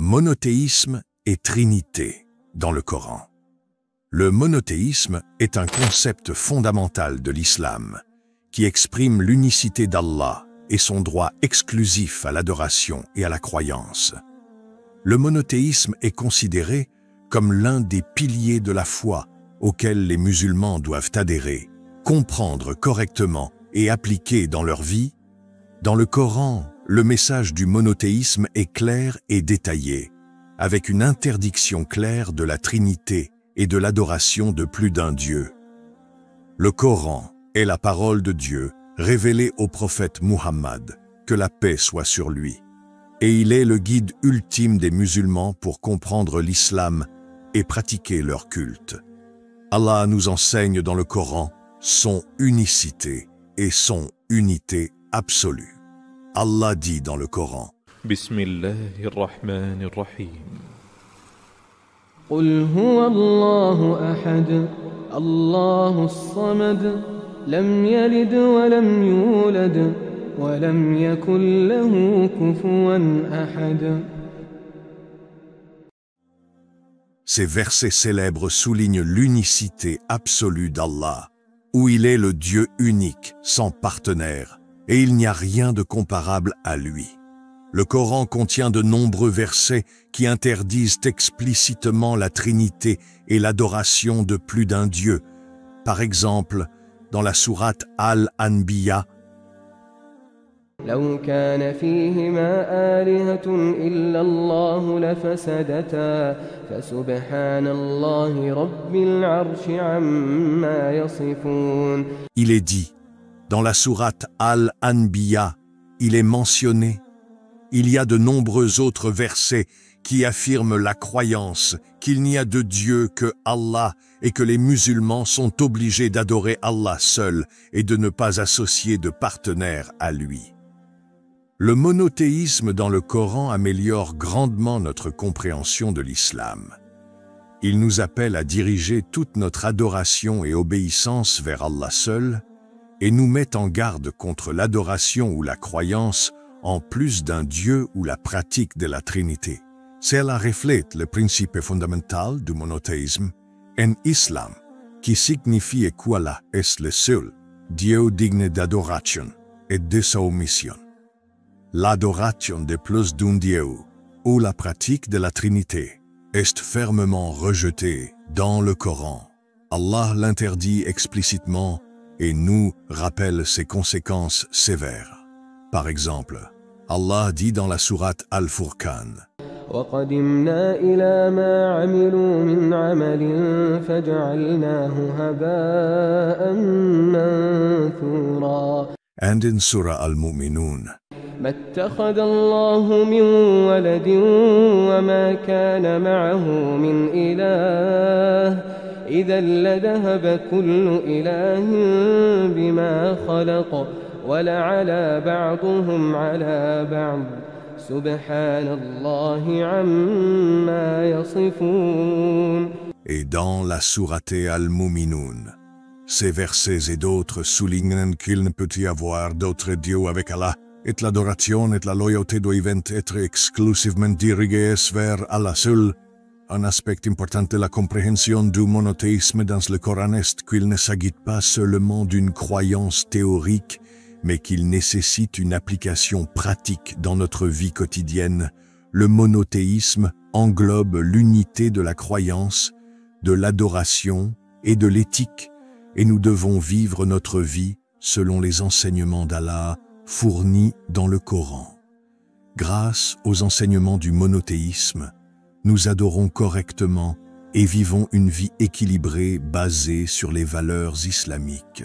Monothéisme et Trinité dans le Coran. Le monothéisme est un concept fondamental de l'islam qui exprime l'unicité d'Allah et son droit exclusif à l'adoration et à la croyance. Le monothéisme est considéré comme l'un des piliers de la foi auxquels les musulmans doivent adhérer, comprendre correctement et appliquer dans leur vie. Dans le Coran, le message du monothéisme est clair et détaillé, avec une interdiction claire de la Trinité et de l'adoration de plus d'un Dieu. Le Coran est la parole de Dieu révélée au prophète Muhammad, que la paix soit sur lui. Et il est le guide ultime des musulmans pour comprendre l'islam et pratiquer leur culte. Allah nous enseigne dans le Coran son unicité et son unité absolue. Allah dit dans le Coran: Bismillahirrahmanirrahim. قل هو الله أحد الله الصمد لم يلد ولم يولد ولم يكن له كفوا أحد. Ces versets célèbres soulignent l'unicité absolue d'Allah, où il est le Dieu unique, sans partenaire, et il n'y a rien de comparable à lui. Le Coran contient de nombreux versets qui interdisent explicitement la Trinité et l'adoration de plus d'un Dieu. Par exemple, dans la sourate Al-Anbiya, لو كان فيهما آلهة إلا الله لفسدتا فسبحان الله رب العرش عما يصفون. il est dit, dans la sourate Al-Anbiya, il est mentionné. Il y a de nombreux autres versets qui affirment la croyance qu'il n'y a de Dieu que Allah et que les musulmans sont obligés d'adorer Allah seul et de ne pas associer de partenaire à lui. Le monothéisme dans le Coran améliore grandement notre compréhension de l'islam. Il nous appelle à diriger toute notre adoration et obéissance vers Allah seul et nous met en garde contre l'adoration ou la croyance en plus d'un Dieu ou la pratique de la Trinité. Cela reflète le principe fondamental du monothéisme en islam, qui signifie qu'Allah est le seul Dieu digne d'adoration et de soumission. L'adoration de plus d'un Dieu ou la pratique de la Trinité est fermement rejetée dans le Coran. Allah l'interdit explicitement et nous rappelle ses conséquences sévères. Par exemple, Allah dit dans la sourate Al-Furqan: وقدمنا إلى ما عملوا من عمل فجعلناه هباء منثورا. And in Surah Al-Mu'minun: ما اتخذ الله من ولد وما كان معه من إله إذا لذهب كل إله بما خلق ولعلى بعضهم على بعض سبحان الله عما يصفون. Et dans la sourate Al-Mu'minun, ces versets et d'autres soulignent qu'il ne peut y avoir d'autre Dieu avec Allah, et l'adoration et la loyauté doivent être exclusivement dirigées vers Allah seul. Un aspect important de la compréhension du monothéisme dans le Coran est qu'il ne s'agit pas seulement d'une croyance théorique, mais qu'il nécessite une application pratique dans notre vie quotidienne. Le monothéisme englobe l'unité de la croyance, de l'adoration et de l'éthique, et nous devons vivre notre vie selon les enseignements d'Allah fournis dans le Coran. Grâce aux enseignements du monothéisme, nous adorons correctement et vivons une vie équilibrée basée sur les valeurs islamiques.